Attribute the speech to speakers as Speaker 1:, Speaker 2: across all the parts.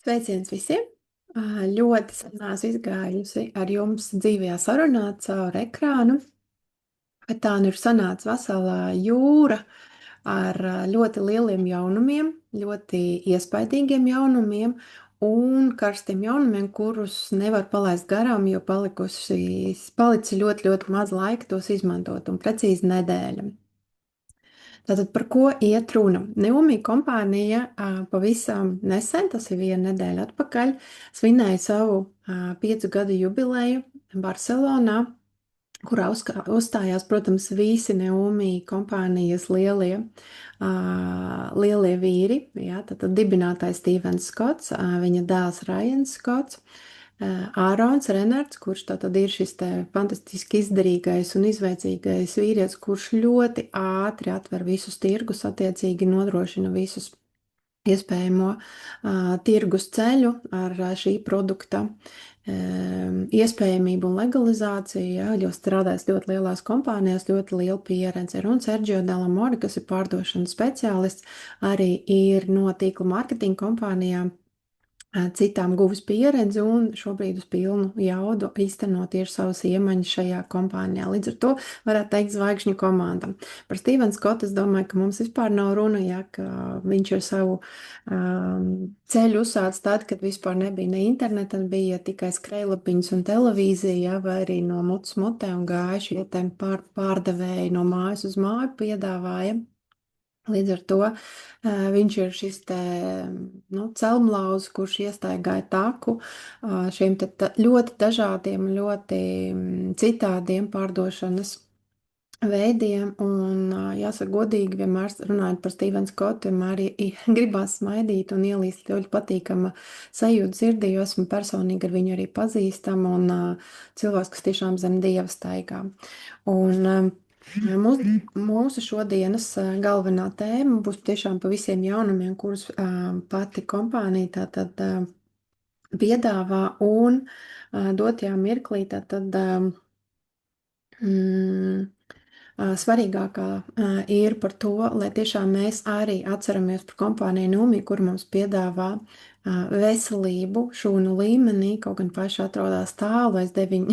Speaker 1: Sveiciens visiem! Ļoti sen esmu izgājusi ar jums dzīvajā sarunā caur ekrānu, bet tā nu ir sanāca veselā jūra ar ļoti lieliem jaunumiem, ļoti iespaidīgiem jaunumiem un karstiem jaunumiem, kurus nevar palaist garām, jo palicis ļoti, ļoti maz laika tos izmantot, un precīzi nedēļa. Tātad par ko iet runa? Neumī kompānija pavisam nesen, tas ir viena nedēļa atpakaļ, svinēja savu 5 gadu jubileju Barcelonā, kurā uzstājās, protams, visi Neumī kompānijas lielie vīri. Jā, tad dibinātājs Stevens Skots, viņa dēls Rajans Skots, Ārons Renards, kurš tātad ir šis te fantastiski izdarīgais un izveicīgais vīrietis, kurš ļoti ātri atver visus tirgus, attiecīgi nodrošina visus iespējamo tirgus ceļu ar šī produkta iespējamību un legalizāciju, ja, jo strādājis ļoti lielās kompānijās, ļoti liela pieredze. Un Sergio Delamore, kas ir pārdošanas speciālists, arī ir no tīkla mārketinga kompānijām citām guvis pieredzi un šobrīd uz pilnu jaudu īstenot tieši savas iemaņas šajā kompānijā. Līdz ar to varētu teikt zvaigžņu komandam. Par Stevenu Skotu es domāju, ka mums vispār nav runa, ja, ka viņš ir savu ceļu uzsācis tad, kad vispār nebija ne interneta, bija tikai skrejlapiņas un televīzija, ja, vai arī no mutes mutē un gāja šie pārdevēji no mājas uz māju piedāvāja. Līdz ar to viņš ir šis te, celmlauz, kurš iestaigāja taku šiem te ļoti dažādiem, ļoti citādiem pārdošanas veidiem, un jāsaka godīgi, vienmēr runājot par Stevenu Skotu, vienmēr gribās smaidīt un ielīst ļoti patīkama sajūta sirdī, jo esmu personīgi ar viņu arī pazīstama, un cilvēks, kas tiešām zem dieva staigā. Un mūsu šodienas galvenā tēma būs tiešām pa visiem jaunumiem, kurus pati kompānija tātad piedāvā, un dotajā mirklī tātad svarīgākā ir par to, lai tiešām mēs arī atceramies par kompāniju Neumī, kur mums piedāvā veselību šūnu līmenī, kaut gan paši atrodas tālu aiz 9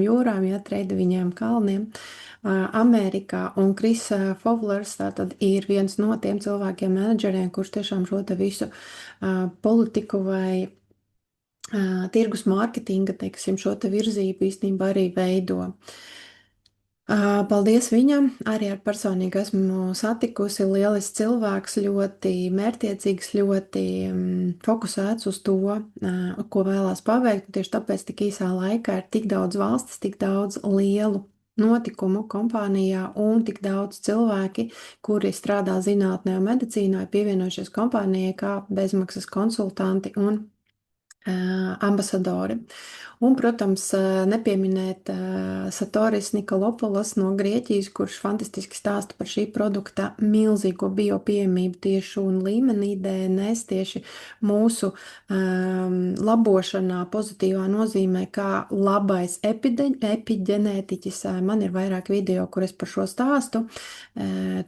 Speaker 1: jūrām, ja 9 kalniem. Amerikā, un Kris Fowlers tātad ir viens no tiem cilvēkiem, menedžeriem, kurš tiešām šo te visu politiku vai tirgus mārketinga, teiksim, šo te virzību īstenībā arī veido. Paldies viņam, arī ar personīgi esmu satikusi, lielisks cilvēks, ļoti mērķtiecīgs, ļoti fokusēts uz to, ko vēlās paveikt. Tieši tāpēc tik īsā laikā ir tik daudz valstis, tik daudz lielu notikumu kompānijā un tik daudz cilvēki, kuri strādā zinātnē un medicīnā, pievienojušies kompānijai kā bezmaksas konsultanti un ambasadori. Un, protams, nepieminēt Satoris Nikolopolos no Grieķijas, kurš fantastiski stāsta par šī produkta milzīgo biopieejamību tieši šūnu līmenī, DNS, tieši mūsu labošanā pozitīvā nozīmē kā labais epiģenētiķis. Man ir vairāk video, kur es par šo stāstu.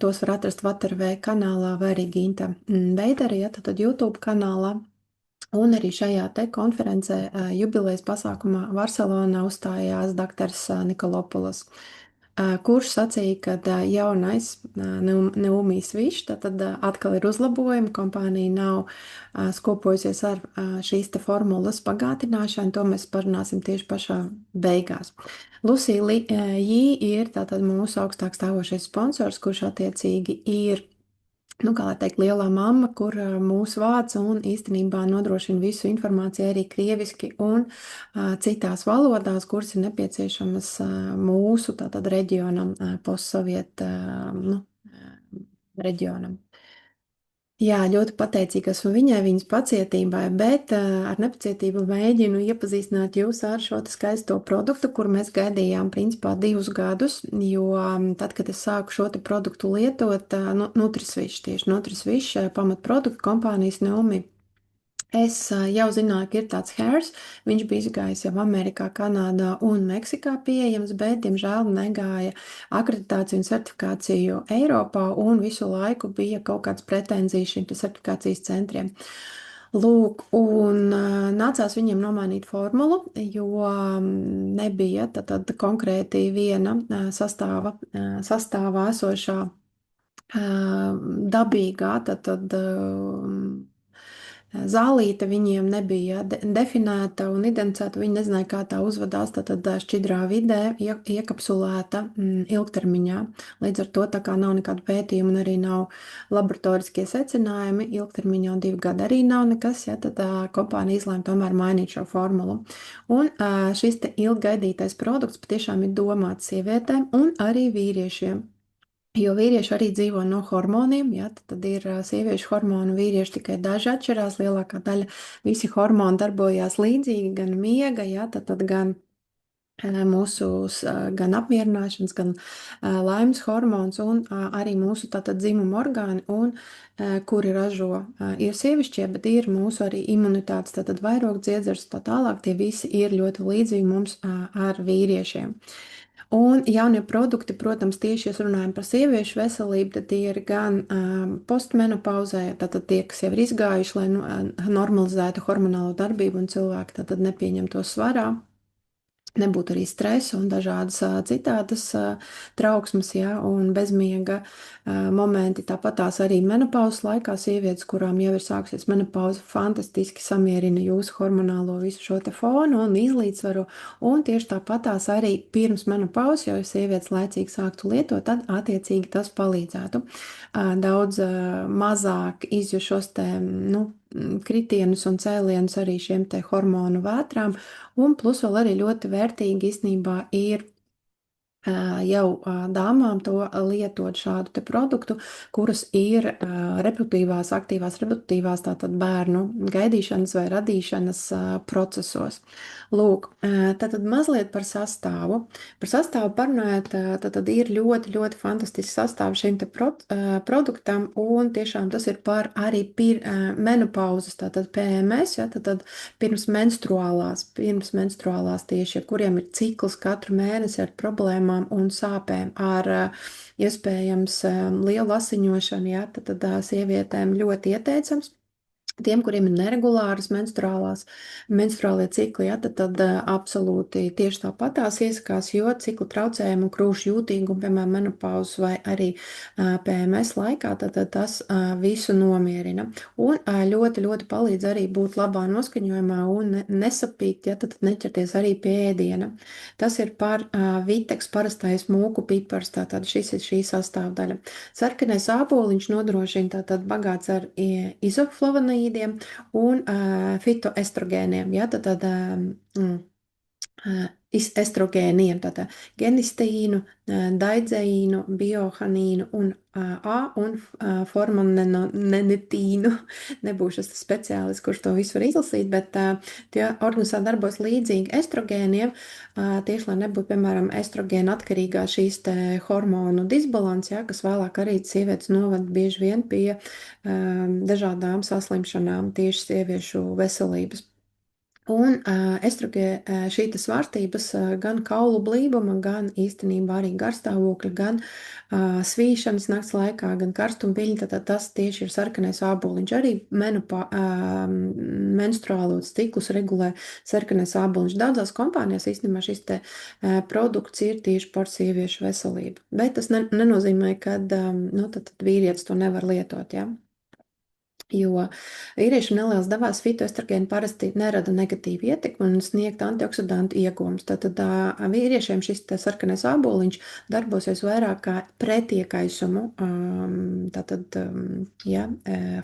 Speaker 1: Tos var atrast VaterV kanālā vai arī Ginta Veidera, ja, tad YouTube kanālā. Un arī šajā te konferencē jubilejas pasākumā Barcelonā uzstājās doktors Nikolopolos, kurš sacīja, ka jaunais Neumī Swish tad atkal ir uzlabojumi, kompānija nav skopojusies ar šīs te formulas pagātināšanu, to mēs parunāsim tieši pašā beigās. Lucy Jī ir tātad mūsu augstāk stāvošais sponsors, kurš attiecīgi ir kā lai teikt, lielā mamma, kur mūs vāc un īstenībā nodrošina visu informāciju arī krieviski un citās valodās, kuras ir nepieciešamas mūsu tātad reģionam, postsovietu reģionam. Jā, ļoti pateicīga esmu viņai, viņas pacietībai, bet ar nepacietību mēģinu iepazīstināt jūs ar šo skaisto produktu, kuru mēs gaidījām principā 2 gadus, jo tad, kad es sāku šo te produktu lietot, Nutriswish, tieši Nutriswish pamatproduktu kompānijas Neumī. Es jau zināju, ka ir tāds hairs, viņš bija izgājis jau Amerikā, Kanādā un Meksikā pieejams, bet, diemžēl, negāja akreditāciju un certifikāciju Eiropā, un visu laiku bija kaut kāds pretenzijas šiem certifikācijas centriem. Lūk, un nācās viņiem nomainīt formulu, jo nebija tad konkrēti viena sastāvā esošā dabīgā, tad zālīte viņiem nebija definēta un identificēta. Viņi nezināja, kā tā uzvedās tad šķidrā vidē, iekapsulēta ilgtermiņā. Līdz ar to, tā kā nav nekādu pētījumu un arī nav laboratoriskie secinājumi, ilgtermiņā 2 gadi arī nav nekas, ja, tad kompānija izlēma tomēr mainīt šo formulu. Un šis te ilggaidītais produkts patiešām ir domāts sievietēm un arī vīriešiem. Jo vīrieši arī dzīvo no hormoniem, ja, tad ir sieviešu hormonu, vīrieši tikai daži atšķirās, lielākā daļa visi hormoni darbojās līdzīgi, gan miega, ja, tad gan mūsu gan apmierināšanas, gan laimes hormons un arī mūsu tātad dzimuma orgāni, un kuri ražo, ir sievišķie, bet ir mūsu arī imunitātes, tātad vairogdziedzers, tā tālāk, tie visi ir ļoti līdzīgi mums ar vīriešiem. Un jaunie produkti, protams, tieši, ja runājam par sieviešu veselību, tad tie ir gan postmenopauzē, tātad tie, kas jau ir izgājuši, lai normalizētu hormonālo darbību un cilvēki tātad nepieņem to svarā. Nebūtu arī stresa un dažādas citādas trauksmes, ja, un bezmiega momenti. Tāpat tās arī menopauzes laikā sievietes, kurām jau ir sākusies menopauze, fantastiski samierina jūsu hormonālo visu šo te fonu un izlīdzsvaru. Un tieši tāpat tās arī pirms menopauzes, jo sievietes laicīgi sāktu lietot, tad attiecīgi tas palīdzētu daudz mazāk izjust šos te, kritienus un cēlienus arī šiem te hormonu vētrām. Un plus vēl arī ļoti vērtīgi īstenībā ir jau dāmām to lietot šādu te produktu, kuras ir aktīvās reproduktīvās tātad bērnu gaidīšanas vai radīšanas procesos. Lūk, tātad mazliet par sastāvu. Par sastāvu parunājot, tad ir ļoti, ļoti fantastisks sastāvs šim te produktam, un tiešām tas ir par arī menopauzes, tātad PMS, ja, tad pirms menstruālās tieši, kuriem ir cikls katru mēnesi ar problēmām un sāpēm, ar iespējams lielu asiņošanu, ja, tad sievietēm ļoti ieteicams. Tiem, kuriem ir neregulāras menstruālie cikli, ja, tad absolūti tieši tāpatās iesakās, jo ciklu traucējumu un krūšu jūtīgumu, piemēram, menopauzes vai arī PMS laikā, tad tas visu nomierina. Un ļoti, ļoti palīdz arī būt labā noskaņojumā un nesapīt, ja, tad neķerties arī pie ēdiena. Tas ir par viteks parastais mūku pipars, tātad šis ir šī sastāvdaļa. Sarkanais āboliņš nodrošina tātad bagāts ar izoflavonīdiem un fitoestrogēniem, ja, estrogēniem, tātad genisteīnu, daidzeīnu, biohanīnu un formonenitīnu. Nebūšu es speciālists, kurš to visu var izlasīt, bet tie organismā darbojas līdzīgi estrogēniem, tieši lai nebūtu, piemēram, estrogēna atkarīgā šīs te hormonu disbalans, ja, kas vēlāk arī sievietes novada bieži vien pie dažādām saslimšanām tieši sieviešu veselības. Un šīs svārstības gan kaulu blīvuma, gan īstenībā arī garstāvokļa, gan svīšanas nakts laikā, gan karstumpīļi, tad tas tieši ir sarkanais āboliņš. Arī menstruālos ciklus regulē sarkanais āboliņš. Daudzās kompānijās īstenībā šis te produkts ir tieši par sieviešu veselību. Bet tas nenozīmē, ka tad vīrietis to nevar lietot, ja? Jo vīriešiem nelielas devās fitoestrogēni parasti nerada negatīvu ietekmi un sniegt antioksidantu iegūmus. Tātad vīriešiem šis sarkanais āboliņš darbosies vairāk kā pretiekaisumu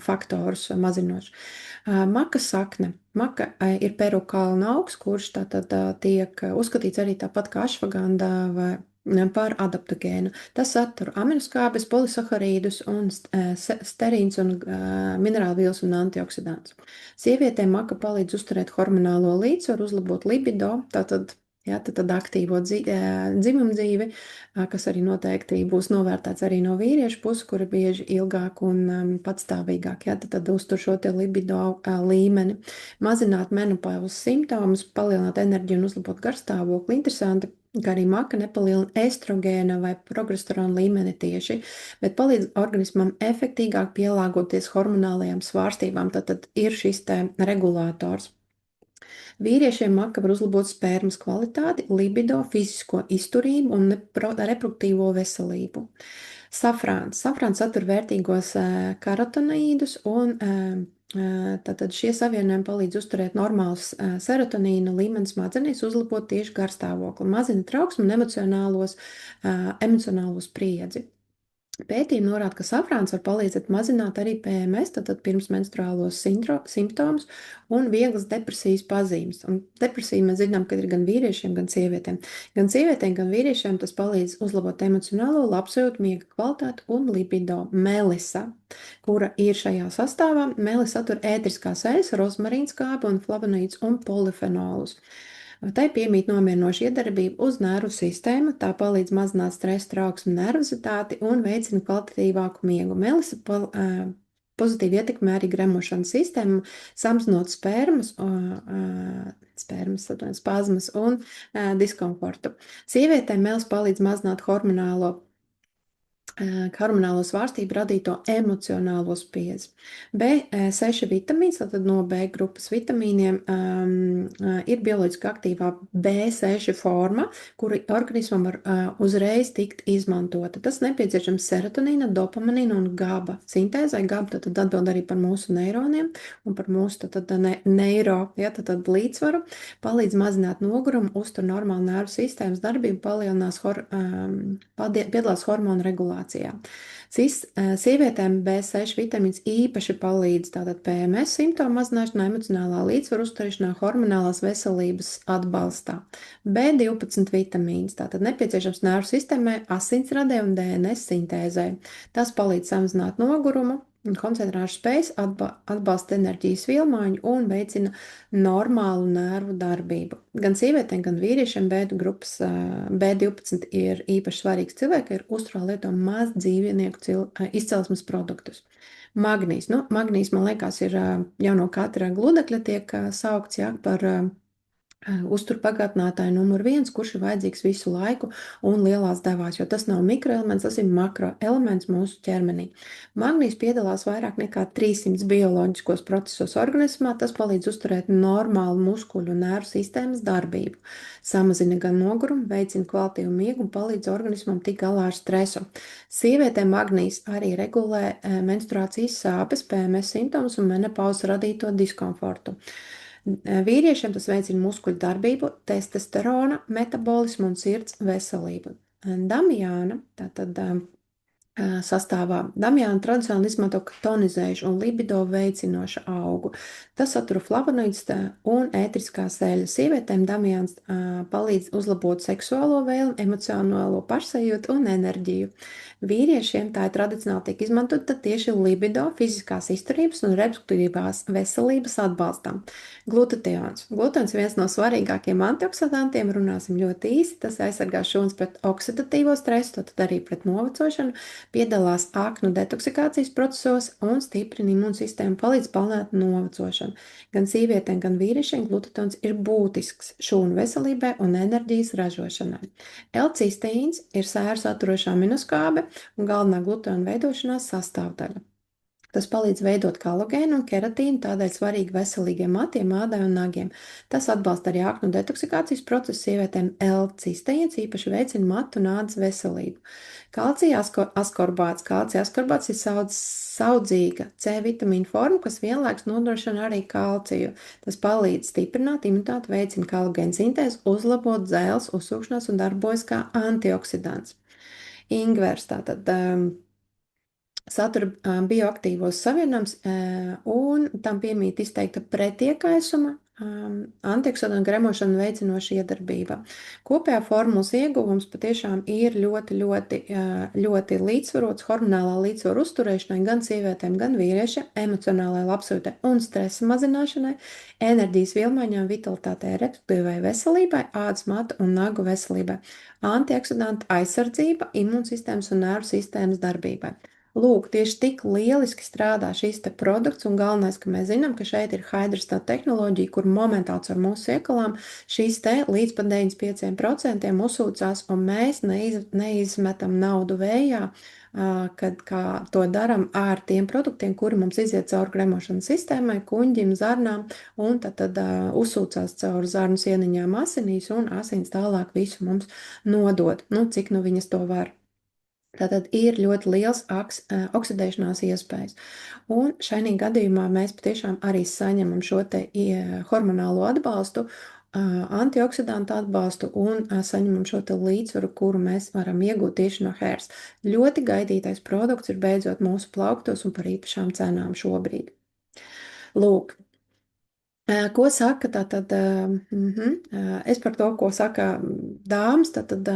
Speaker 1: faktorus mazinoši. Maka sakne. Maka ir Peru kalna augs, kurš tātad tiek uzskatīts arī tāpat kā ašvaganda vai par adaptogēnu. Tas satur aminoskābes, polisaharīdus un sterīns un minerālvielas un antioksidantus. Sievietēm maka palīdz uzturēt hormonālo līdzsvaru, uzlabot libido, tātad aktīvo dzimumu dzīvi, kas arī noteikti būs novērtēts arī no vīriešu puses, kuri bieži ilgāk un patstāvīgāk, tad uztur šo te libido līmeni, mazināt menopauzes simptomus, palielināt enerģiju un uzlabot garstāvokli. Interesanti. kā arī maka nepalielina estrogēna vai progesterona līmeni tieši, bet palīdz organismam efektīgāk pielāgoties hormonālajām svārstībām. Tad ir šis te regulators. Vīriešiem maka var uzlabot spermas kvalitāti, libido, fizisko izturību un reproduktīvo veselību. Safrāns. Safrāns satur vērtīgos karotinoīdus un tātad šie savienojumi palīdz uzturēt normālus serotonīna līmenis smadzenēs, uzlabot tieši garstāvokli, mazina trauksmu un emocionālo spriedzi. Pētījumi norāda, ka safrāns var palīdzēt mazināt arī PMS, tātad pirmsmenstruālos simptomus un vieglas depresijas pazīmes. Un depresija mēs zinām, ka ir gan vīriešiem, gan sievietēm. Gan sievietēm, gan vīriešiem tas palīdz uzlabot emocionālo labsajūtu, miega kvalitāti un libido. Melisa, kura ir šajā sastāvā, melisa satur ētriskās eļas, rozmarīna skābi un flavonoīdus un polifenolus. Tai piemīt nomierinoša iedarbība uz nervu sistēmu, tā palīdz mazināt stresu, trauksmi, nervozitāti un veicina kvalitatīvāku miegu. Melisa pozitīvi ietekmē arī gremošanas sistēmu, samazinot spazmas un diskomfortu. Sievietēm melisa palīdz mazināt hormonālo svārstību radīto emocionālo spiedzi. B6 vitamīns, tātad no B grupas vitamīniem, ir bioloģiski aktīvā B6 forma, kura organismam var uzreiz tikt izmantota. Tas nepieciešams serotonīna, dopamīna un GABA sintēzai. GABA tad atbild arī par mūsu neironiem un par mūsu tātad līdzsvaru, palīdz mazināt nogurumu, uztur normālu nervu sistēmas darbību, piedalās hormonu regulācijā. Sievietēm B6 vitamīns īpaši palīdz tātad PMS simptomu mazināšanā, emocionālā līdzsvaru uzturēšanā, hormonālās veselības atbalstā. B12 vitamīns, tātad nepieciešams nervu sistēmai, asinsradē un DNS sintēzē. Tas palīdz samazināt nogurumu un koncentrēšanās spējas, atbalsta enerģijas vielmaiņu un veicina normālu nervu darbību. Gan sievietēm, gan vīriešiem B12 ir īpaši svarīgs cilvēki, ir uzturā lieto maz dzīvnieku izcelsmes produktus. Magnīs. Magnīs, man liekas, ir jau no katra gludekļa tiek saukts par uzturpagātinātāju numur 1, kurš ir vajadzīgs visu laiku un lielās devās, jo tas nav mikroelements, tas ir makroelements mūsu ķermenī. Magnīs piedalās vairāk nekā 300 bioloģiskos procesos organismā, tas palīdz uzturēt normālu muskuļu un nervu sistēmas darbību, samazina gan nogurumu, veicina kvalitīvu miegu un palīdz organismam tikt galā ar stresu. Sievietēm magnīs arī regulē menstruācijas sāpes, PMS simptomus un menopauzes radīto diskomfortu. Vīriešiem tas veicina muskuļu darbību, testosterona metabolismu un sirds veselību. Damjāna, tātad sastāvā damjāna tradicionāli izmanto tonizējušu un libido veicinošu augu. Tas satura flavonoīdus un ētriskās eļas. Sievietēm damjāns palīdz uzlabot seksuālo vēlmi, emocionālo pašsajūtu un enerģiju. Vīriešiem tā tradicionāli tiek izmantota tieši libido, fiziskās izturības un reproduktīvās veselības atbalstam. Glutations. Glutations ir viens no svarīgākiem antioksidantiem, runāsim ļoti īsi. Tas aizsargā šūnas pret oksidatīvo stresu, tad arī pret novecošanu, piedalās aknu detoksikācijas procesos un stiprina imūnsistēmu, palīdz palielināt novecošanu. Gan sievietēm, gan vīriešiem glutations ir būtisks šūnu veselībai un enerģijas ražošanai. L-cisteīns ir sēru saturošā aminoskābe un galvenā glutatina veidošanās sastāvdaļa. Tas palīdz veidot kolagēnu un keratīnu, tādēļ svarīgi veselīgiem matiem, ādai un nagiem. Tas atbalsta arī aknu detoksikācijas procesu. Sievietēm L-cisteīns īpaši veicina matu un ādas veselību. Kalcija askorbāts. Kalcija askorbāts ir saudzīga C vitamīna forma, kas vienlaikus nodrošina arī kalciju. Tas palīdz stiprināt imunitāti, veicina kolagēnu sintēzi, uzlabot dzelzs, uzsūkšanās un darbojas kā antioksidants. Ingvers, tātad satura bioaktīvos savienojumus un tam piemīt izteikta pretiekaisuma, antioksidantu gremošanu veicinoša iedarbība. Kopējā formulas ieguvums patiešām ir ļoti līdzsvarots hormonālā līdzsvaru uzturēšanai gan sievietēm, gan vīriešiem, emocionālajai labsajūtai un stresa mazināšanai, enerģijas vielmaiņām, vitalitātei, reproduktīvai veselībai, ādas, matu un nagu veselībai, antioksidantu aizsardzība, imūnsistēmas un nervu sistēmas darbībai. Lūk, tieši tik lieliski strādā šīs te produkts, un galvenais, ka mēs zinām, ka šeit ir Hydrostat tehnoloģija, kur momentāli ar mūsu iekalām šīs te līdz pat 95% uzsūcās, un mēs neizmetam naudu vējā, kad kā to daram ar tiem produktiem, kuri mums iziet cauri gremošanas sistēmai, kuņģim, zarnām, un tad uzsūcās cauri zarnu sieniņām asinīs, un asins tālāk visu mums nodod, nu, cik nu viņas to var. Tātad ir ļoti liels oksidēšanās iespējas. Un šajā gadījumā mēs patiešām arī saņemam šo te hormonālo atbalstu, antioksidantu atbalstu un saņemam šo te līdzsvaru, kuru mēs varam iegūt tieši no hērs. Ļoti gaidītais produkts ir beidzot mūsu plauktos un par īpašām cenām šobrīd. Lūk, ko saka tātad, es par to, ko saka dāmas, tātad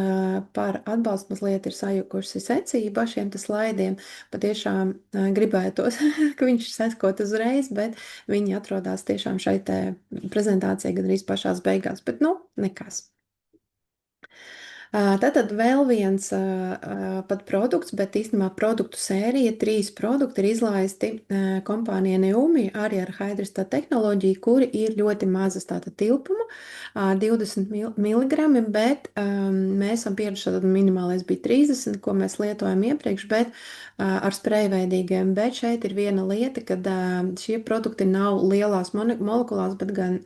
Speaker 1: par atbalstu mazliet ir sajukusi secība šiem te slaidiem. Patiešām gribētos, ka viņš sekot uzreiz, bet viņi atrodas tiešām šai te prezentācijai gandrīz pašās beigās, bet nu, nekas. Tātad vēl viens pat produkts, bet īstenībā produktu sērija, 3 produkti ir izlaisti kompānija Neumi arī ar Hydrostat tehnoloģiju, kuri ir ļoti mazas tātad tilpuma, 20 mg, bet mēs esam pieraduši, tātad minimālais bija 30, ko mēs lietojam iepriekš, bet ar sprejveidīgiem, bet šeit ir viena lieta, kad šie produkti nav lielās molekulās, bet gan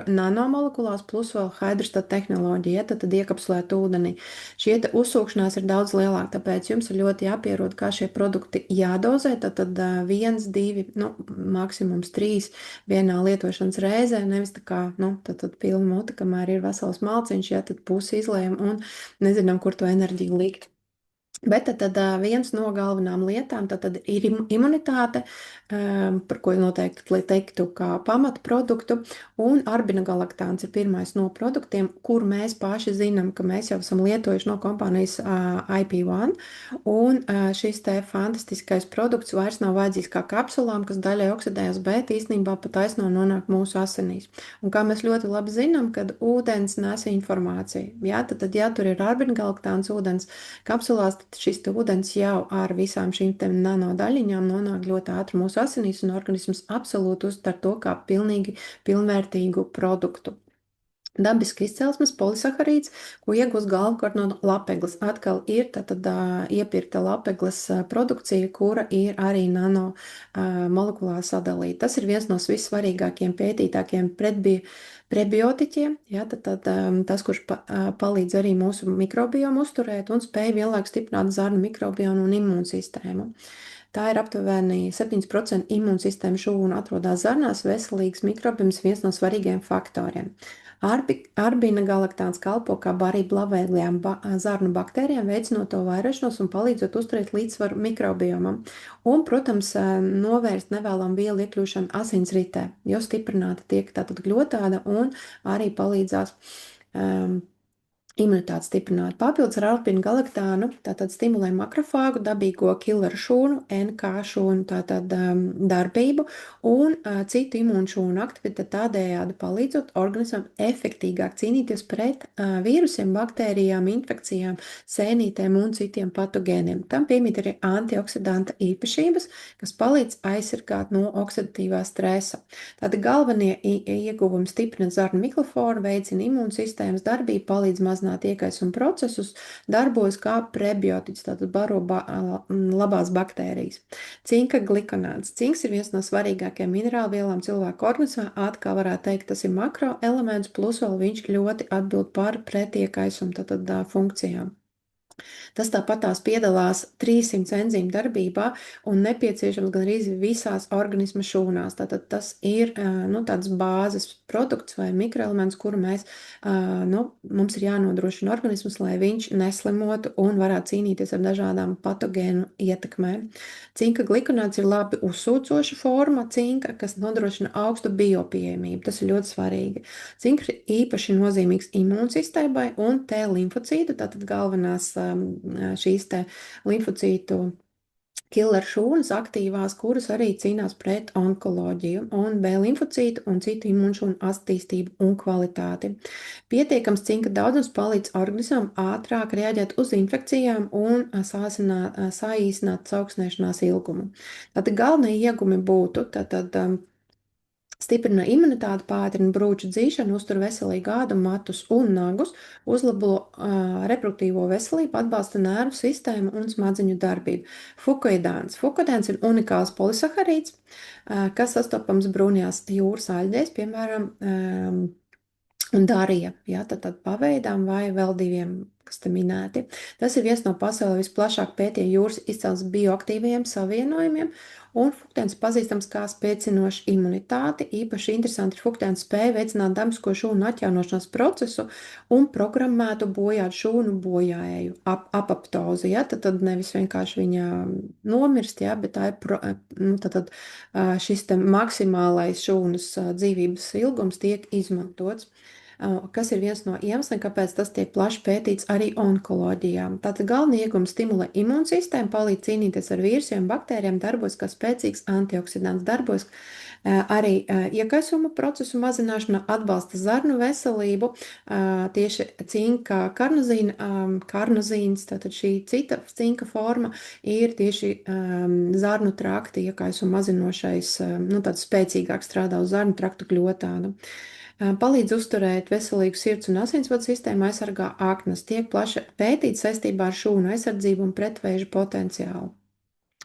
Speaker 1: nanomolekulās, plus vēl Hydrostat tehnoloģija, tad iekapsulēt ūdenī. Šie uzsūkšanās ir daudz lielāka, tāpēc jums ir ļoti jāpierod, kā šie produkti jādozē, tad 1, 2, nu, maksimums 3 vienā lietošanas reizē, nevis tā kā, nu, tad pilna muta, kamēr ir vesels malciņš, ja tad pusi izlējam un nezinām, kur to enerģiju likt. Bet tad viens no galvenām lietām tad ir imunitāte, par ko noteikti teiktu kā pamatproduktu, un arbinogalaktāns ir pirmais no produktiem, kur mēs paši zinām, ka mēs jau esam lietojuši no kompānijas IP1, un šis te fantastiskais produkts vairs nav vajadzīgs kā kapsulām, kas daļai oksidējas, bet īstenībā pat taisno nonāk mūsu asinīs. Un kā mēs ļoti labi zinām, kad ūdens nesa informāciju, ja, tad ja tur ir arbinogalaktāns ūdens kapsulās, tad šis ūdens jau ar visām šīm nanodaļiņām nonāk ļoti ātri mūsu asinīs, un organisms absolūti uztver to kā pilnīgi pilnvērtīgu produktu. Dabiski izcelsmes polisaharīds, ko iegūst galvenokārt no lapegles. Atkal ir tātad iepirkta lapegles produkcija, kura ir arī nano molekulā sadalīta. Tas ir viens no vissvarīgākiem pētītākiem prebiotiķiem, ja, tad tas, kurš palīdz arī mūsu mikrobiomu uzturēt un spēj vienlaikus stiprināt zarnu mikrobiomu un imūnsistēmu. Tā ir aptuveni 7% imūnsistēma šūnu atrodas zarnās, veselīgs mikrobioms viens no svarīgiem faktoriem. Arbīna galaktāns kalpo kā barība labvēlīgām zarnu baktērijām, veicinot to vairošanos un palīdzot uzturēt līdzsvaru mikrobiomam. Un, protams, novērst nevēlamu vielu iekļūšanu asinsritē, jo stiprināta tiek tātad gļotāda un arī palīdzās imunitāti stiprināt. Papildus ar arbīnu galaktānu tātad stimulē makrofāgu, dabīgo killeru šūnu, NK šūnu tātad darbību un citu imūnu šūnu aktivitāti, tādējādi palīdzot organismam efektīgāk cīnīties pret vīrusiem, baktērijām, infekcijām, sēnītēm un citiem patogēniem. Tam piemīt arī antioksidanta īpašības, kas palīdz aizsargāt no oksidatīvā stresa. Tātad galvenie ieguvumi stiprina zarnu mikrofloru, veicina imūnsistēmas darbību, palīdz mazināt iekaisumu procesus, darbojas kā prebiotiķis, tātad baro labās baktērijas. Cinka glikonāts. Cinks ir viens no svarīgākajām minerālvielām cilvēku organismā, atkal varētu teikt, tas ir makroelements, plus vēl viņš ļoti atbild par pretiekaisumu, tātad funkcijām. Tas tāpatās piedalās 300 enzīmu darbībā un nepieciešams gan arī visās organisma šūnās. Tātad tas ir tāds bāzes produkts vai mikroelements, kuru mēs, mums ir jānodrošina organismus, lai viņš neslimotu un varētu cīnīties ar dažādām patogēnu ietekmēm. Cinka glikonāts ir labi uzsūcoša forma cinka, kas nodrošina augstu biopieejamību. Tas ir ļoti svarīgi. Cinks ir īpaši nozīmīgs imūnsistēmai un T limfocītu, tātad galvenās šīs te limfocītu Killer šūnas aktīvās, kuras arī cīnās pret onkoloģiju un B limfocītu un citu imūnšūnu attīstību un kvalitāti. Pietiekams cinka daudzums palīdz organismam ātrāk reaģēt uz infekcijām un saīsināt cauksnēšanās ilgumu. Tātad galvenie iegumi būtu, stiprina imunitāti, pātrina brūču dzīšanu, uztur veselīgu ādu, matus un nagus, uzlabo reproduktīvo veselību, atbalsta nervu sistēmu un smadziņu darbību. Fukoidāns. Fukoidāns ir unikāls polisaharīds, kas sastopams brūnajās jūras aļģēs, piemēram, un darīja, ja, tad paveidām vai vēl diviem, kas te minēti. Tas ir viens no pasaulē visplašāk pētīja jūras izcelsmes bioaktīvajiem savienojumiem, un fuktēns pazīstams kā spēcinoša imunitāti. Īpaši interesanti ir fuktēns spēja veicināt dabisko šūnu atjaunošanās procesu un programmētu bojāt šūnu bojāēju apoptozi, ja, tad nevis vienkārši viņa nomirst, ja, bet tā ir šis te maksimālais šūnas dzīvības ilgums tiek izmantots, kas ir viens no iemesliem, kāpēc tas tiek plaši pētīts arī onkoloģijā. Tātad galvenie iegumi stimulē imūnsistēmu, palīdz cīnīties ar vīrusiem, baktērijiem, darbojas kā spēcīgs antioksidants, darbojas arī iekaisuma procesu mazināšana, atbalsta zarnu veselību, tieši cinka karnozīns, tātad šī cita cinka forma ir tieši zarnu trakta iekaisuma mazinošais, tāds spēcīgāk strādā uz zarnu traktu kļotānu. Palīdz uzturēt veselīgu sirds un asinsvadu sistēmu, aizsargā aknas, tiek plaši pētīts saistībā ar šūnu aizsardzību un pretvēža potenciālu.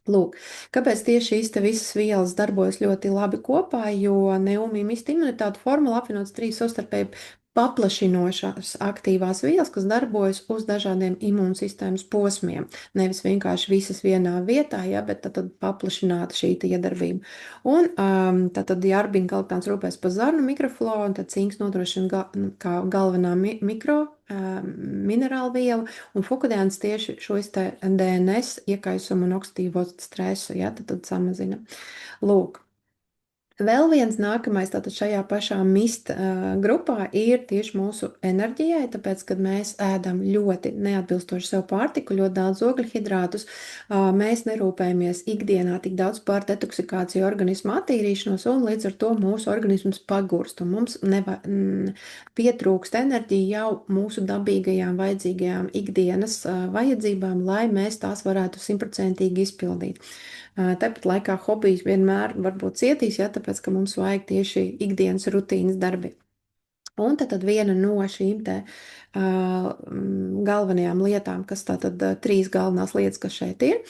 Speaker 1: Lūk, kāpēc tieši šīs te visas vielas darbojas ļoti labi kopā, jo neumīmista imunitāte formula apvienots 3 savstarpēji paplašinošās aktīvās vielas, kas darbojas uz dažādiem imūnsistēmas posmiem. Nevis vienkārši visas vienā vietā, ja, bet tad paplašināta šī iedarbība. Un tad jarbina galaktāns rūpēs par zarnu mikrofloru, un tad cinks nodrošina kā galvenā minerāla viela, un fukudēns tieši šos te DNS iekaisumu un oksitīvo stresu, ja, tad samazina. Lūk. Vēl viens nākamais, tātad šajā pašā mist grupā ir tieši mūsu enerģijai, tāpēc, kad mēs ēdam ļoti neatbilstoši sev pārtiku, ļoti daudz ogļhidrātus, mēs nerūpējamies ikdienā tik daudz par detoksikāciju organismu attīrīšanos, un līdz ar to mūsu organisms pagurst, un mums pietrūkst enerģija jau mūsu dabīgajām vajadzīgajām ikdienas vajadzībām, lai mēs tās varētu 100% izpildīt. Tāpat laikā hobijs vienmēr varbūt cietīs, ja, tāpēc, ka mums vajag tieši ikdienas rutīnas darbi. Un tad viena no šīm te galvenajām lietām, kas tātad 3 galvenās lietas, kas šeit ir,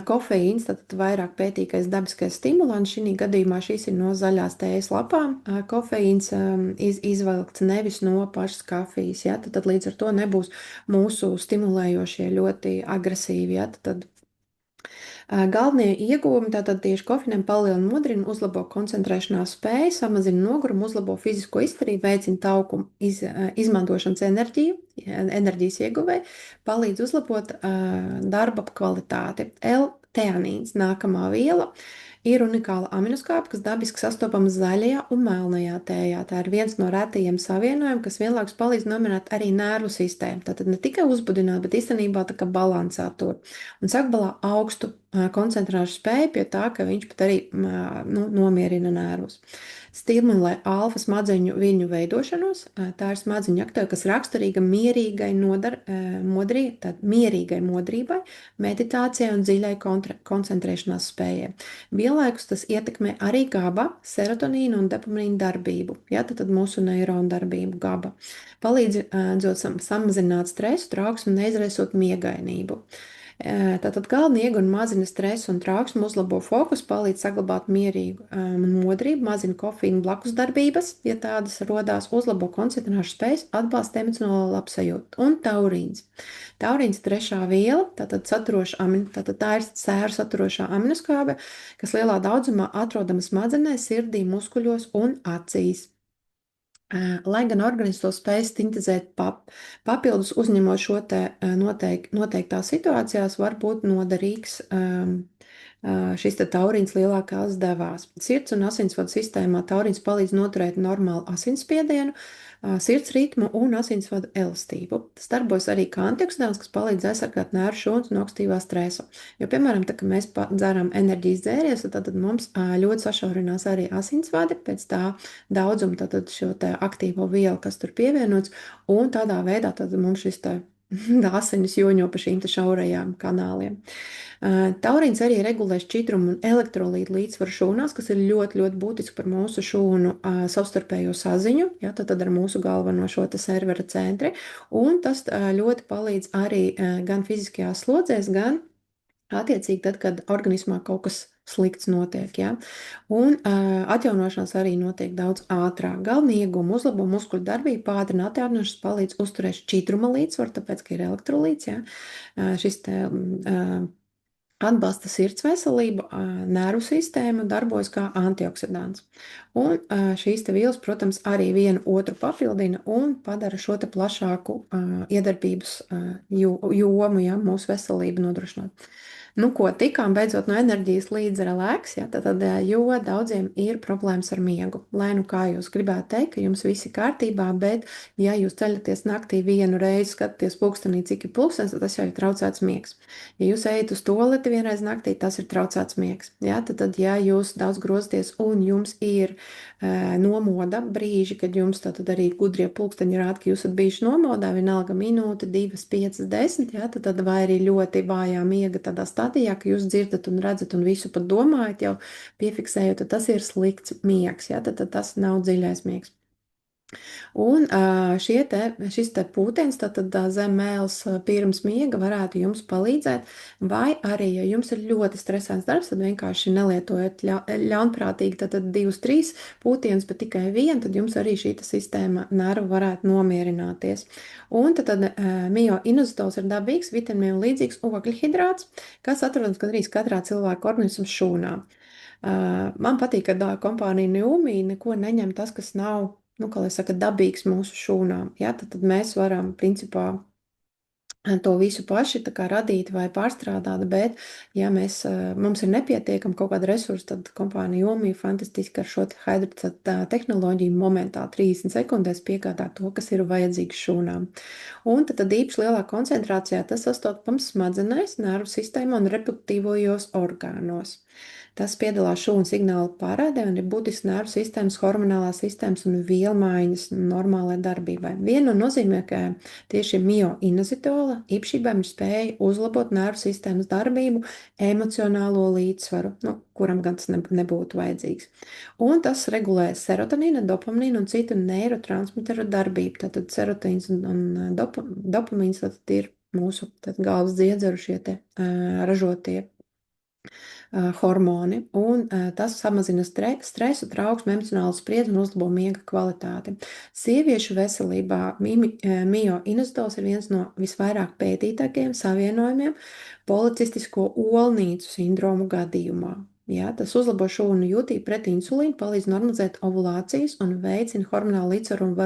Speaker 1: kofeīns, tātad vairāk pētīgais dabiskais stimulants, šī gadījumā šīs ir no zaļās tējas lapām, kofeīns izvelkts nevis no pašas kafijas, ja, tad līdz ar to nebūs mūsu stimulējošie ļoti agresīvi, ja, tad galvenie ieguvumi tātad tieši kofeīnam palielina modrinu, uzlabo koncentrēšanās spēju, samazina nogurumu, uzlabo fizisko izturību, veicina tauku izmantošanas enerģijas ieguvēju, palīdz uzlabot darba kvalitāti. L-teanīns, nākamā viela, ir unikāla aminoskābe, kas dabiski sastopama zaļajā un melnajā tējā. Tā ir viens no retajiem savienojumiem, kas vienlaikus palīdz nomierināt arī nervu sistēmu. Tātad ne tikai uzbudināt, bet īstenībā tā kā balansā to. Un sagbalā augstu koncentrēšu spēju pie tā, ka viņš pat arī nomierina nervus. Stimulē alfa smadzeņu viļņu veidošanos. Tā ir smadzeņu aktīva, kas raksturīga mierīgai modrībai, meditācijai un dziļai koncentrēšanās spējai. Vienlaikus tas ietekmē arī GABA, serotonīnu un dopamīnu darbību, ja, tad mūsu neironu darbību GABA. Palīdzot samazināt stresu, trauksmi un neizraisot miegainību. Tātad galvenie ieguvumi mazina stresu un trauksmu, uzlabo fokusu, palīdz saglabāt mierīgu modrību, mazina kofīnu blakus darbības, ja tādas rodās, uzlabo koncentrēšanās spējas, atbalsta emocionālo labsajūtu. Un taurīns. Taurīns ir trešā viela, tātad tā ir sēru saturošā aminoskābe, kas lielā daudzumā atrodama smadzenēs, sirdī, muskuļos un acīs. Lai gan organisms to spēj sintezēt papildus uzņemot šo te noteiktās situācijās, var būt noderīgs šis te taurīns lielākās devās. Sirds un asinsvadu sistēmā taurīns palīdz noturēt normālu asinsspiedienu, sirds ritmu un asinsvadu elastību. Tas darbojas arī kā antioksidants, kas palīdz aizsargāt nervu šūnas no oksīdīvā stresa. Jo, piemēram, tā, kad mēs dzeram enerģijas dzērienus, tad mums ļoti sašaurinās arī asinsvadi pēc tā daudzuma, tad šo te aktīvo vielu, kas tur pievienots, un tādā veidā tad mums šis te asinis joņo pa šīm te šaurajām kanāliem. Taurīns arī regulē šķidrumu un elektrolītu līdzsvaru šūnās, kas ir ļoti, ļoti būtiski par mūsu šūnu savstarpējo saziņu, ja, tad ar mūsu galveno šo te servera centri, un tas ļoti palīdz arī gan fiziskajās slodzēs, gan attiecīgi tad, kad organismā kaut kas slikts notiek, ja? Un atjaunošanās arī notiek daudz ātrāk. Galvenie iegūmi uzlabo muskuļu darbību, pātrina atjaunošanos, palīdz uzturēt šķidruma līdzsvaru, tāpēc, ka ir elektrolīts, ja? Šis te atbalsta sirds veselību, nervu sistēmu, darbojas kā antioksidants. Un šīs te vielas, protams, arī vienu otru papildina un padara šo te plašāku iedarbības jomu, ja, mūsu veselību nodrošināt. Nu, ko tikām beidzot no enerģijas līdz relaks, ja, tad, jo daudziem ir problēmas ar miegu. Lai nu kā jūs gribētu teikt, ka jums viss ir kārtībā, bet ja jūs ceļaties naktī vienu reizi, skatāties pulkstenī, cik ir pulkstens, tad tas jau ir traucēts miegs. Ja jūs ejat uz tualeti vienreiz naktī, tas ir traucēts miegs. Ja, tad, ja jūs daudz grozties un jums ir nomoda brīži, kad jums tad arī gudrie pulksteņi rāda, ka jūs esat bijuši nomodā, vienalga minūte, 2, 5, 10, ja, tad vai arī ļoti vājā miega tādā stadijā, ka jūs dzirdat un redzat un visu pat domājat, jau piefiksējot, tad tas ir slikts miegs, ja, tad tas nav dziļais miegs. Un šis te pūtens, tad zem mēls pirms miega varētu jums palīdzēt, vai arī, ja jums ir ļoti stresēns darbs, tad vienkārši nelietojot ļaunprātīgi, tad 2, 3 pūtienus, bet tikai vienu, tad jums arī šī sistēma nervu varētu nomierināties. Un tad mioinositols ir dabīgs, vitamīnu līdzīgs ogļhidrāts, kas atrodams gandrīz katrā cilvēka organismu šūnā. Man patīk, ka kompānija Neumi neko neņem tas, kas nav, nu, kā lai saka, dabīgs mūsu šūnām. Ja? Tad mēs varam, principā, to visu paši tā kā radīt vai pārstrādāt, bet, ja mums ir nepietiekami kaut kāda resursa, tad kompānija Neumi fantastiski ar šo hidrolīta tehnoloģiju momentā 30 sekundēs piegādā to, kas ir vajadzīgs šūnām. Un tad īpaši lielā koncentrācijā tas sastopams smadzenēs, nervu sistēmā un reproduktīvajos orgānos. Tas piedalās šūnu signālu pārādē un ir būtisks nervu sistēmas, hormonālās sistēmas un vielmaiņas normālai darbībai. Viena no nozīmīgākajām tieši mioinositola īpašībām ir spēja uzlabot nervu sistēmas darbību, emocionālo līdzsvaru, kuram gan tas nebūtu vajadzīgs. Un tas regulē serotonīna, dopamīna un citu neirotransmiteru darbību. Tātad serotīns un dopamīns ir mūsu galvas dziedzeru šie te ražotie hormoni, un tas samazina stresu, trauksmi, emocionālu spriedzi un uzlabo miega kvalitāti. Sieviešu veselībā mioinositols ir viens no visvairāk pētītākajiem savienojumiem policistisko olnīcu sindromu gadījumā. Ja, tas uzlabo šūnu jūtību pret insulīnu, palīdz normalizēt ovulācijas un veicina hormonālu līdzsvaru un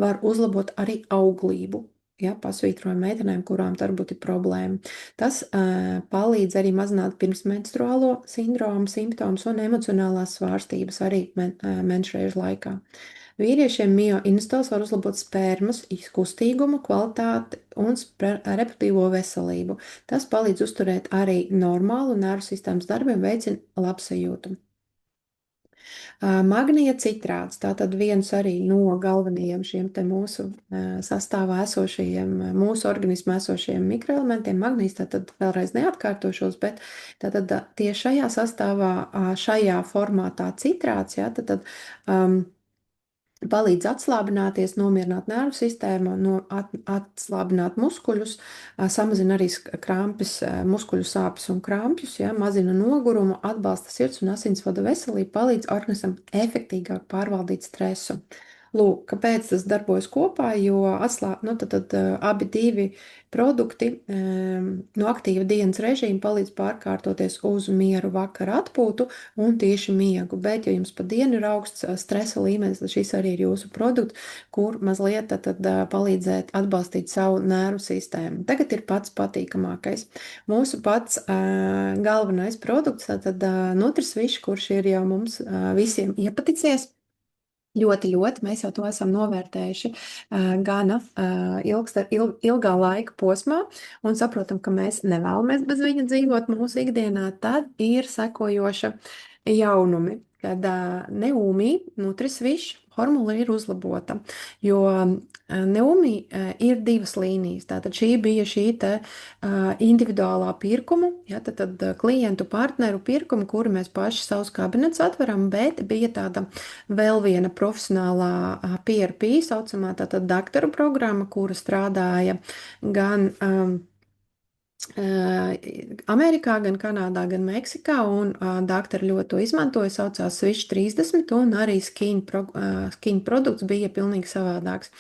Speaker 1: var uzlabot arī auglību. Ja, pasvītroja meitenēm, kurām varbūt ir problēma. Tas palīdz arī mazināt pirmsmenstruālo sindromu simptomus un emocionālās svārstības arī menšreižu laikā. Vīriešiem mioinositols var uzlabot spermas izkustīgumu, kvalitāti un reproduktīvo veselību. Tas palīdz uzturēt arī normālu nervu sistēmas darbiem, veicina labsajūtu. Magnija citrāts, tātad viens arī no galvenajiem šiem te mūsu sastāvā esošajiem, mūsu organismā esošajiem mikroelementiem. Magnijs tātad vēlreiz neatkārtošos, bet tātad tieši šajā sastāvā, šajā formātā citrāts, ja, tātad palīdz atslābināties, nomierināt nervu sistēmu, atslābināt muskuļus, samazina arī krampes, muskuļu sāpes un krampjus, ja, mazina nogurumu, atbalsta sirds un asinsvadu veselību, palīdz organismam efektīgāk pārvaldīt stresu. Lūk, kāpēc tas darbojas kopā, jo nu, abi divi produkti no aktīva dienas režīma palīdz pārkārtoties uz mieru vakara atpūtu un tieši miegu. Bet, ja jums pa dienu ir augsts stresa līmenis, tad šis arī ir jūsu produkts, kur mazliet palīdzēt atbalstīt savu nervu sistēmu. Tagad ir pats patīkamākais. Mūsu pats galvenais produkts, Nutrisvish, kurš ir jau mums visiem iepaticies. Ļoti, ļoti. Mēs jau to esam novērtējuši gana ilgā laika posmā un saprotam, ka mēs nevēlamies bez viņa dzīvot mūsu ikdienā. Tad ir sekojoša jaunumi, kad Neumī Nutrisvish formula ir uzlabota, jo Neumī ir divas līnijas. Tātad šī bija šī te individuālā pirkumu, ja, tad klientu partneru pirkumu, kuru mēs paši savus kabinetus atveram, bet bija tāda vēl viena profesionālā PRP, saucamā tātad doktoru programma, kura strādāja gan Amerikā, gan Kanādā, gan Meksikā, un doktori ļoti to izmantoja, saucās Swish 30, un arī skin produkts bija pilnīgi savādāks.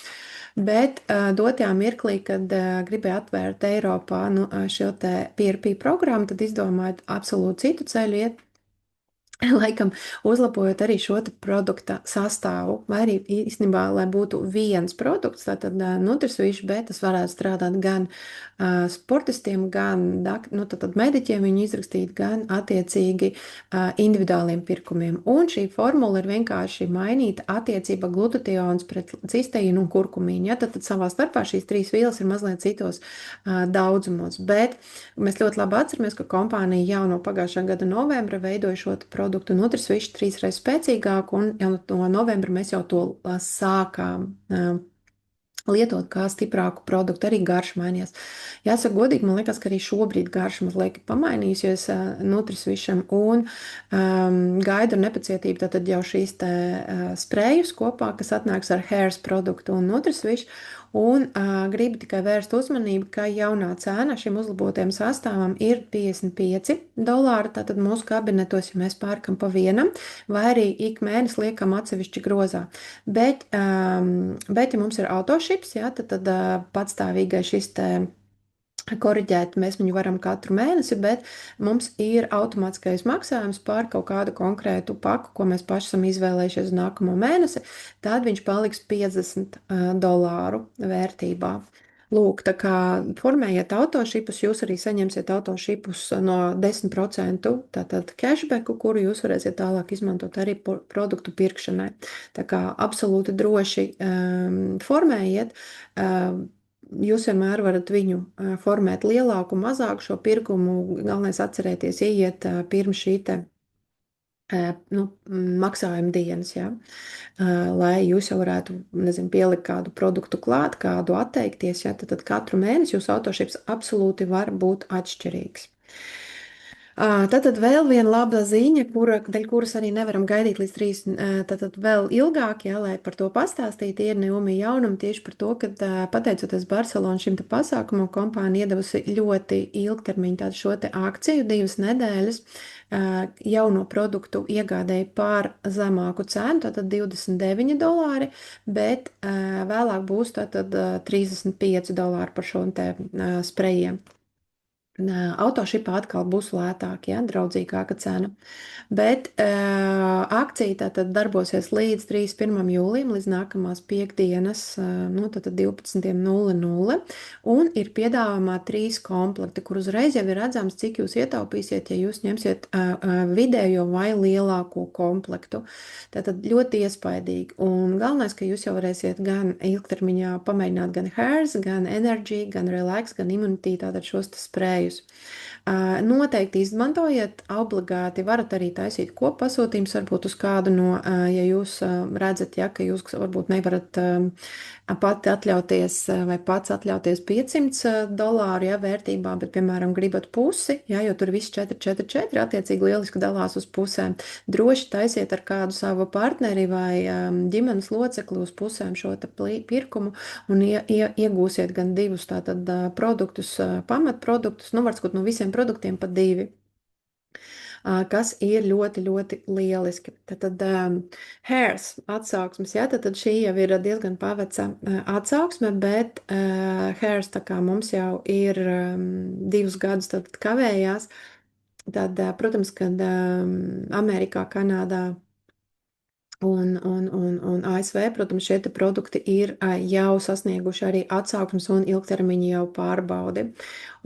Speaker 1: Bet dotajā mirklī, kad gribēja atvērt Eiropā šo te PRP programmu, tad izdomāja absolūti citu ceļu iet. Laikam uzlabojot arī šo produkta sastāvu, vai arī īstenībā, lai būtu viens produkts, tātad Nutrisvish, bet tas varētu strādāt gan sportistiem, gan mediķiem viņu izrakstīt, gan attiecīgi individuāliem pirkumiem. Un šī formula ir vienkārši mainīta attiecība glutations pret cisteīnu un kurkumīnu. Ja? Tad savā starpā šīs trīs vielas ir mazliet citos daudzumos, bet mēs ļoti labi atceramies, ka kompānija jau no pagājušā gada novembra veidoja šo produktu Nutrisvish 3 reizes spēcīgāku, un jau no novembra mēs jau to sākām lietot kā stiprāku produktu, arī garša mainījās. Jāsaka godīgi, man liekas, ka arī šobrīd garša mazliet pamainījusies Nutrisvisham, un gaidu ar nepacietību tātad jau šīs te sprējus kopā, kas atnāks ar Hairs produktu un Nutrisvish, un gribu tikai vērst uzmanību, ka jaunā cena šim uzlabotajam sastāvam ir $55, tātad mūsu kabinetos, ja mēs pērkam pa vienam, vai arī ik mēnesi liekam atsevišķi grozā. Bet, ja mums ir autošips, ja, tad patstāvīgais šis te koriģēt, mēs viņu varam katru mēnesi, bet mums ir automātiskais maksājums par kaut kādu konkrētu paku, ko mēs paši esam izvēlējušies uz nākamo mēnesi, tad viņš paliks $50 vērtībā. Lūk, tā kā formējiet autošipus, jūs arī saņemsiet autošipus no 10% tātad cashbacku, kuru jūs varēsiet tālāk izmantot arī produktu pirkšanai. Tā kā absolūti droši formējiet. Jūs vienmēr varat viņu formēt lielāku, mazāku šo pirkumu. Galvenais atcerēties, ieiet pirms šī te maksājuma dienas, ja? Lai jūs jau varētu, nezinu, pielikt kādu produktu klāt, kādu atteikties, ja? Tad katru mēnesi jūsu autošips absolūti var būt atšķirīgs. Tātad vēl viena laba ziņa, dēļ kuras arī nevaram gaidīt līdz 3, tātad vēl ilgāk, ja, lai par to pastāstītu, ir Neumī jaunumi tieši par to, ka pateicoties Barcelonas šim te pasākumam, kompānija iedavusi ļoti ilgtermiņu tādu šo te akciju 2 nedēļas jauno produktu iegādēja par zemāku cenu, tātad $29, bet vēlāk būs tātad $35 par šo te sprejiem. Autošipā atkal būs lētāk, ja, draudzīgāka cena. Bet akcija tātad darbosies līdz 31. jūlijam, līdz nākamās piekdienas, tātad 12:00, un ir piedāvājumā 3 komplekti, kur uzreiz jau ir redzams, cik jūs ietaupīsiet, ja jūs ņemsiet vidējo vai lielāko komplektu. Tātad ļoti iespaidīgi. Un galvenais, ka jūs jau varēsiet gan ilgtermiņā pamēģināt gan Hairs, gan Energy, gan Relax, gan Immunity, tātad šos sprējus. Noteikti izmantojiet, obligāti varat arī taisīt koppasūtījumus, varbūt uz kādu no, ja jūs redzat, ja, ka jūs varbūt nevarat pati atļauties vai pats atļauties $500 ja, vērtībā, bet, piemēram, gribat pusi, ja, jo tur viss 444 attiecīgi lieliski dalās uz pusēm. Droši taisiet ar kādu savu partneri vai ģimenes locekli uz pusēm šo pirkumu un iegūsiet gan divus tātad produktus, pamatproduktus, var skot no visiem produktiem pa 2. kas ir ļoti, ļoti lieliski. Tad hairs atsauksmes, jā, tad šī jau ir diezgan paveca atsauksme, bet hairs tā kā mums jau ir 2 gadus tad kavējās, tad, protams, kad Amerikā, Kanādā un ASV, protams, šie te produkti ir jau sasnieguši arī atsauksmes un ilgtermiņa jau pārbaudi.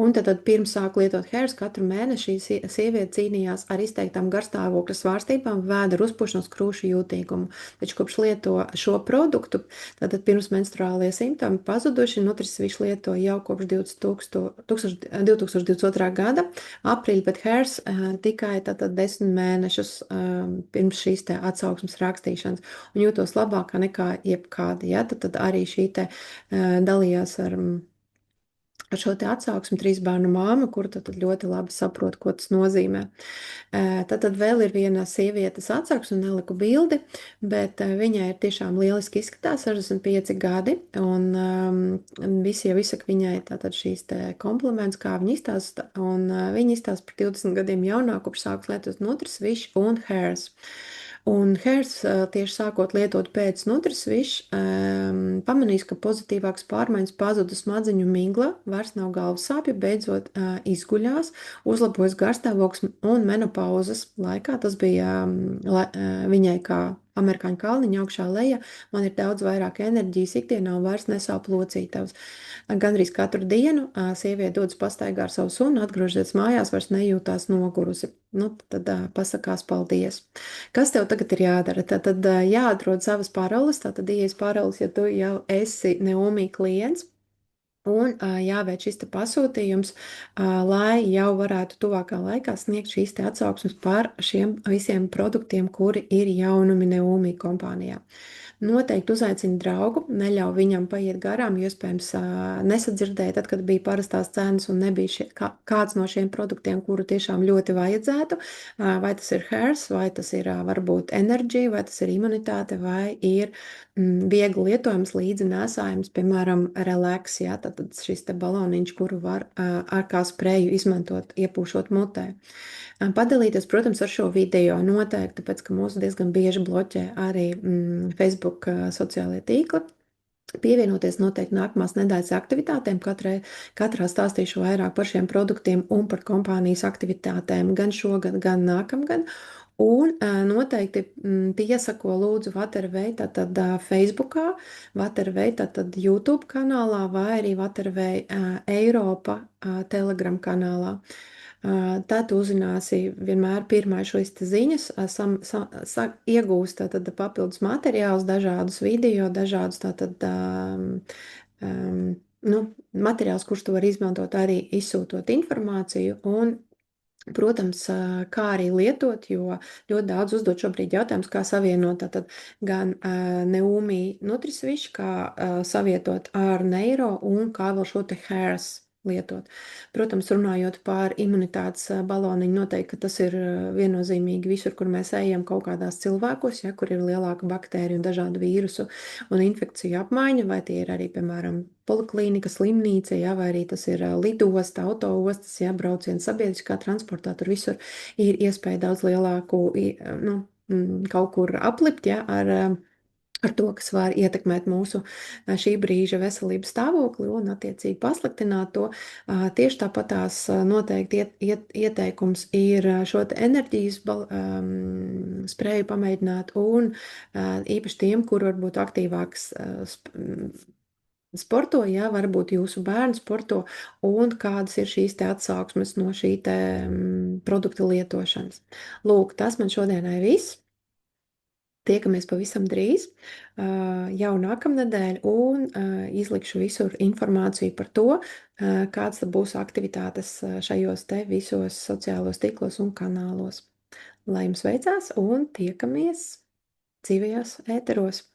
Speaker 1: Un tad pirms sāk lietot hairs, katru mēnesi šī sieviete cīnījās ar izteiktām garstāvokļa svārstībām, vēdera uzpūšanos, krūšu jūtīgumu. Taču kopš lieto šo produktu, tad pirms menstruālie simptomi pazuduši, Nutrisviš lieto jau kopš 2022. gada aprīļa, bet hairs tikai tātad 10 mēnešus pirms šīs te atsauksmes rakstīšanas un jūtos labākā nekā jebkāda. Ja? Tad arī šī te dalījās ar šo te atsauksmi 3 bērnu māma, kur tad ļoti labi saprot, ko tas nozīmē. Tad vēl ir viena sievietes atsauksme, neliku bildi, bet viņai ir tiešām lieliski izskatās, 65 gadi, un visi jau izsaka viņai tātad šīs te kompliments, kā viņa izstāsta, un viņa izstāsta par 20 gadiem jaunāku, kopš sākus lietot Nutrisviš un hairs. Un hairs tieši sākot lietot pēc Nutrisviš, pamanīs, ka pozitīvāks pārmaiņas pazuda smadziņu migla, vairs nav galvas sāpju, beidzot izguļās, uzlabojas garstāvoklis un menopauzes laikā. Tas bija viņai kā amerikāņu kalniņa augšā leja. Man ir daudz vairāk enerģijas ikdienā un vairs nesāp locītavas. Gandrīz katru dienu sieviete dodas pastaigā ar savu sunu, atgriežoties mājās, vairs nejūtās nogurusi. Nu, tad pasakās paldies. Kas tev tagad ir jādara? Tad jāatrod savas paroles, tātad ieejas paroles, ja tu jau esi Neomī klients. Un jāveic šis te pasūtījums, lai jau varētu tuvākā laikā sniegt šīs te atsauksmes par šiem visiem produktiem, kuri ir jaunumi Neomī kompānijā. Noteikti uzaicini draugu, neļauj viņam paiet garām, jo iespējams nesadzirdēja tad, kad bija parastās cenas un nebija kāds no šiem produktiem, kuru tiešām ļoti vajadzētu. Vai tas ir hairs, vai tas ir varbūt enerģija, vai tas ir imunitāte, vai ir viegli lietojams līdzi nesājums, piemēram, relax, jā, tad šis te baloniņš, kuru var ar kā spreju izmantot, iepūšot mutē. Padalīties, protams, ar šo video noteikti, tāpēc, ka mūs diezgan bieži bloķē arī Facebook sociālie tīkli. Pievienoties noteikti nākamās nedēļas aktivitātēm. Katrā stāstīšu vairāk par šiem produktiem un par kompānijas aktivitātēm gan šogad, gan nākamgad. Un noteikti piesako lūdzu Waterway tātad Facebookā, Waterway tātad YouTube kanālā vai arī Waterway Eiropa Telegram kanālā. Tad tu uzzināsi vienmēr pirmā šīs ziņas, iegūst tātad papildus materiālus, dažādus video, dažādus tātad materiālus, kurus tu vari izmantot arī izsūtot informāciju un, protams, kā arī lietot, jo ļoti daudz uzdot šobrīd jautājums, kā savienot tātad gan Neomī Nutrisviš, kā savietot ar Neiro un kā vēl šo te hairs lietot. Protams, runājot par imunitātes baloniņu, noteikti, ka tas ir viennozīmīgi visur, kur mēs ejam kaut kādās cilvēkos, ja, kur ir lielāka baktēriju un dažādu vīrusu un infekciju apmaiņa, vai tie ir arī, piemēram, poliklīnika, slimnīca, ja, vai arī tas ir lidosta, autoostas, ja, brauciens sabiedriskā transportā, tur visur ir iespēja daudz lielāku, kaut kur aplipt, ja, ar to, kas var ietekmēt mūsu šī brīža veselības stāvokli un attiecīgi pasliktināt to. Tieši tāpat tās noteikti ieteikums ir šo te enerģijas spreju pamēģināt un īpaši tiem, kur varbūt aktīvāks sporto, ja varbūt jūsu bērns sporto un kādas ir šīs te atsauksmes no šī te produkta lietošanas. Lūk, tas man šodienai viss. Tiekamies pavisam drīz, jau nākamnedēļ, un izlikšu visur informāciju par to, kāds tad būs aktivitātes šajos te visos sociālos tīklos un kanālos. Lai jums veicās, un tiekamies dzīvajos ēteros!